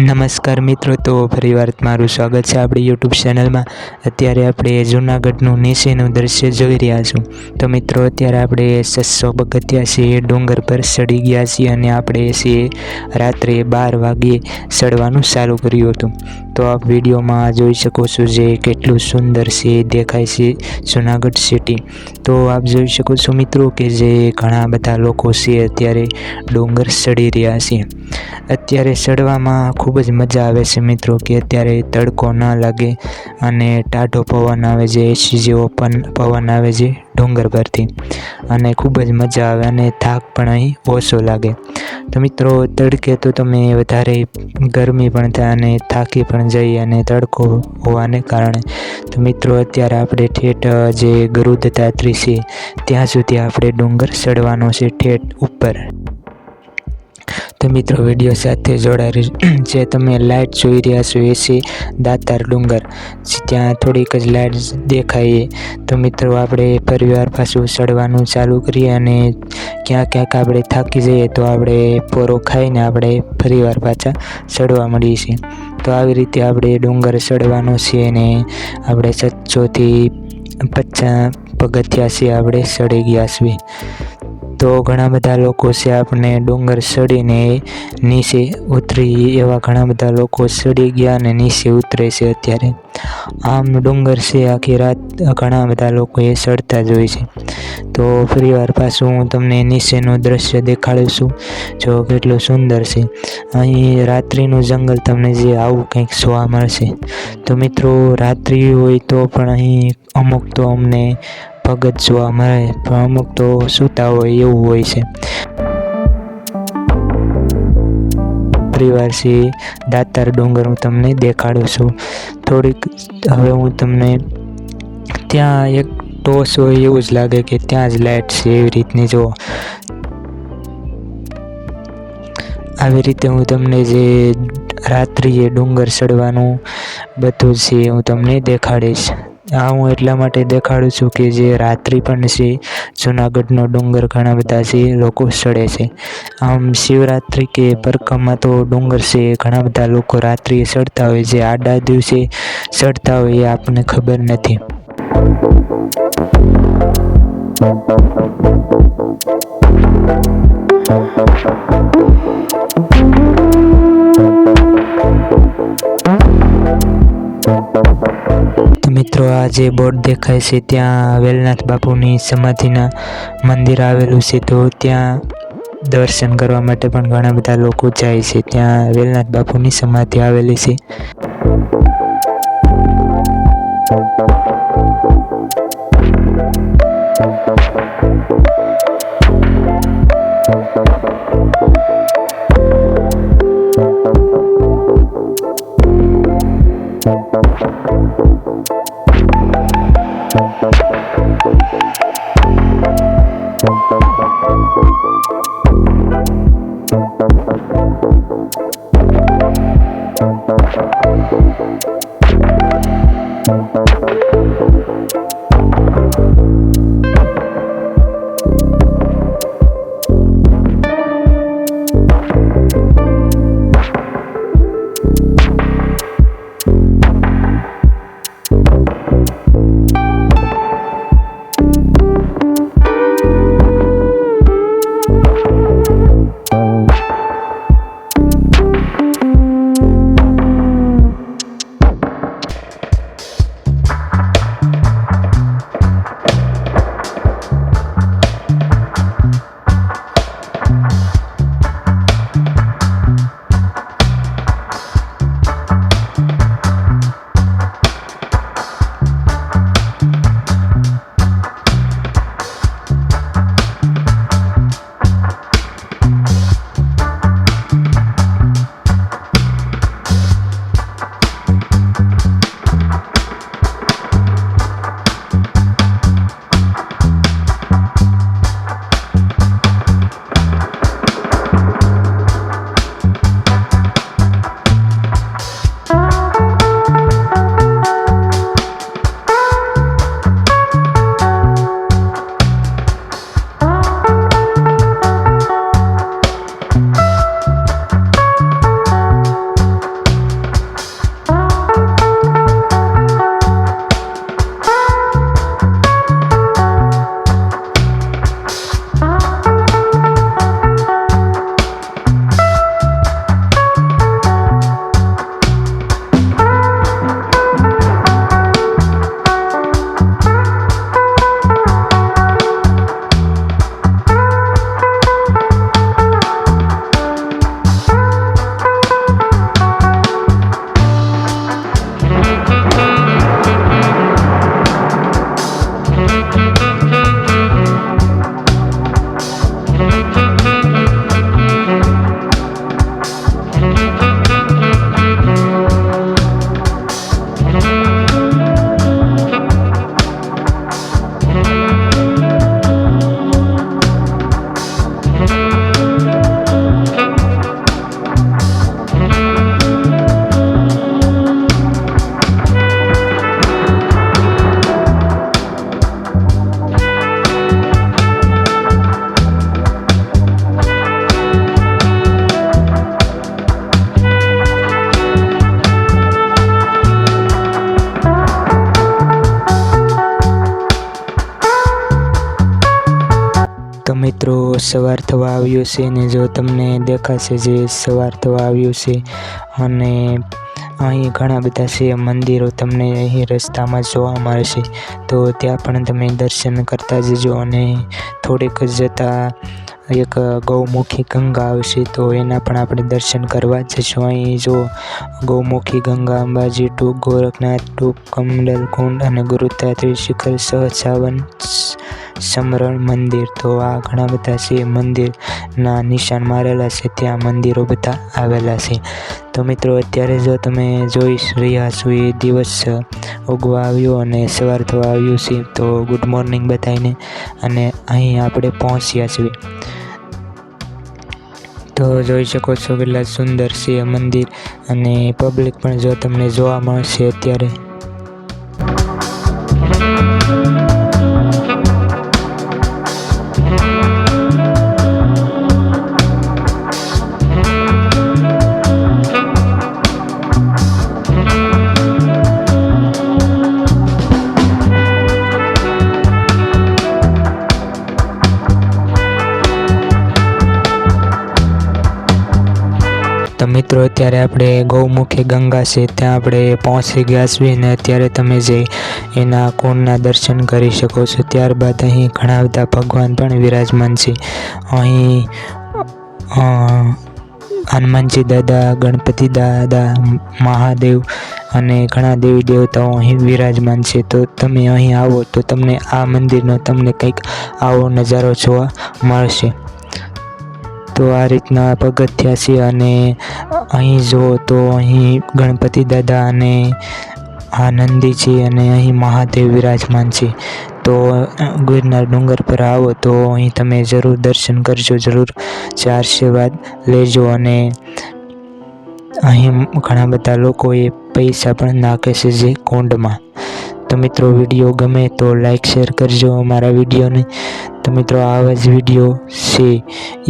નમસ્કાર મિત્રો, તો ફરીવાર તમારું સ્વાગત છે આપણી યુટ્યુબ ચેનલમાં। અત્યારે આપણે જૂનાગઢનું નીચેનું દ્રશ્ય જોઈ રહ્યા છું। તો મિત્રો, અત્યારે આપણે 600 પગથિયા છે ડુંગર પર ચડી ગયા છીએ અને આપણે છે રાત્રે 12 વાગ્યે ચડવાનું ચાલુ કર્યું હતું। તો આપ વિડીયોમાં જોઈ શકો છો જે કેટલું સુંદર છે દેખાય છે જૂનાગઢ સિટી। તો આપ જોઈ શકો છો મિત્રો કે જે ઘણા બધા લોકો છે અત્યારે ડુંગર ચડી રહ્યા છે। અત્યારે ચડવામાં ખૂબ જ મજા આવે છે મિત્રો, કે અત્યારે તડકો ન લાગે અને ટાઢો પવન આવે, જે એસી જેવો પવન આવે છે ડુંગર પરથી, અને ખૂબ જ મજા આવે અને થાક પણ અહીં ઓછો લાગે। તો મિત્રો, તડકે તો તમે વધારે ગરમી પણ થાય અને થાકી પણ જઈએ અને તડકો હોવાને કારણે। તો મિત્રો, અત્યારે આપણે ઠેઠ જે ગરુડતાત્રી છે ત્યાં સુધી આપણે ડુંગર ચડવાનો છે, ઠેઠ ઉપર। તો મિત્રો, વિડીયો સાથે જોડાઈ જે તમે લાઇટ જોઈ રહ્યા છો એ છે દાતાર ડુંગર, ત્યાં થોડીક જ લાઇટ દેખાય। તો મિત્રો, આપણે પરિવાર પાછું ચડવાનું ચાલુ કરીએ અને ક્યાંક આપણે થાકી જઈએ તો આપણે પોરો ખાઈને આપણે ફરીવાર પાછા ચડવા મળીએ છીએ। તો આવી રીતે આપણે ડુંગર ચડવાનો છે અને આપણે 700 થી 50 પગથિયા છે આપણે ચડી ગયા છીએ। તો ઘણા બધા લોકો છે આપણે ડુંગર ચડીને નીચે ઉતરી, એવા ઘણા બધા લોકો ચડી ગયા અને નીચે ઉતરે છે અત્યારે। આમ ડુંગર છે આખી રાત ઘણા બધા લોકો એ ચડતા જ હોય છે। તો ફરીવાર પાછું હું તમને નીચેનું દ્રશ્ય દેખાડું છું, જો કેટલું સુંદર છે। અહીં રાત્રિનું જંગલ તમને જે આવું કંઈક જોવા મળશે। તો મિત્રો, રાત્રિ હોય તો પણ અહીં અમુક તો અમને ભગત જોવા મળે, પણ અમુક તો સૂતા હોય એવું હોય છે। પરિવાર છે દાતાર ડુંગર હું તમને દેખાડું છું થોડીક। હવે હું તમને ત્યાં એક ટોસ હોય એવું જ લાગે કે ત્યાં જ લાઇટ છે એવી રીતની જો। આવી રીતે હું તમને જે રાત્રિએ ડુંગર ચડવાનું બધું છે હું તમને દેખાડીશ। આ હું એટલા માટે દેખાડું છું કે જે રાત્રિ પણ છે જૂનાગઢનો ડુંગર ઘણા બધા છે લોકો ચડે છે। આમ શિવરાત્રિ કે પરકમમાં તો ડુંગર છે ઘણા બધા લોકો રાત્રિએ ચડતા હોય, જે આડા દિવસે ચડતા હોય એ આપણને ખબર નથી। તો મિત્રો, આ જે બોર્ડ દેખાય છે ત્યાં વેલનાથ બાપુની સમાધિના મંદિર આવેલું છે। તો ત્યાં દર્શન કરવા માટે પણ ઘણા બધા લોકો જાય છે। ત્યાં વેલનાથ બાપુની સમાધિ આવેલી છે। સવાર થવા આવ્યો છે અને જો તમને દેખાશે જે સવાર થવા આવ્યું છે અને અહીં ઘણા બધા છે મંદિરો તમને અહીં રસ્તામાં જોવા મળશે, તો ત્યાં પણ તમે દર્શન કરતા જજો. અને થોડીક જતાં એક ગૌમુખી ગંગા આવશે, તો એના પણ આપણે દર્શન કરવા જશું. અહીં જો ગૌમુખી ગંગા, અંબાજી ટુ ગોરખનાથ ટુ કમંડલકુંડ અને ગુરુતાત્રી શિખર સહજાવન સમરણ મંદિર, તો આ ઘણા બધા છે મંદિરના નિશાન મારેલા છે, ત્યાં મંદિરો બધા આવેલા છે. તો મિત્રો અત્યારે જો તમે જોઈ રહ્યા છો એ દિવસ ઉગવા આવ્યો અને સવાર થવા આવ્યું છે, તો ગુડ મોર્નિંગ બધાને. અને અહીં આપણે પહોંચ્યા છીએ, તો જોઈ શકો છો કેટલા સુંદર છે મંદિર અને પબ્લિક પણ જો તમને જોવા મળશે અત્યારે. તો મિત્રો અત્યારે આપણે ગૌમુખી ગંગા છે ત્યાં આપણે પહોંચી ગયા છીએ ને અત્યારે તમે જે એના કુંડના દર્શન કરી શકો છો. ત્યારબાદ અહીં ઘણા બધા ભગવાન પણ વિરાજમાન છે. અહીં હનુમાનજી દાદા, ગણપતિ દાદા, મહાદેવ અને ઘણા દેવી દેવતાઓ અહીં વિરાજમાન છે. તો તમે અહીં આવો તો તમને આ મંદિરનો તમને કંઈક આવો નજારો જોવા મળશે. તો આ રીતના પગથિયા છે અને અહીં જુઓ તો અહીં ગણપતિ દાદા અને નંદીજી અને અહીં મહાદેવ વિરાજમાન છે. તો ગિરનાર ડુંગર પર આવો તો અહીં તમે જરૂર દર્શન કરજો, જરૂર આશીર્વાદ લેજો. અને અહીં ઘણા બધા લોકોએ પૈસા પણ નાખે છે જે કુંડમાં. તો મિત્રો વિડીયો ગમે તો લાઈક શેર કરજો અમારા વિડીયોને. તો મિત્રો આવા જ વિડીયો છે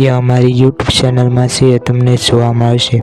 એ અમારી યુટ્યુબ ચેનલમાં છે, તમને જોવા મળશે.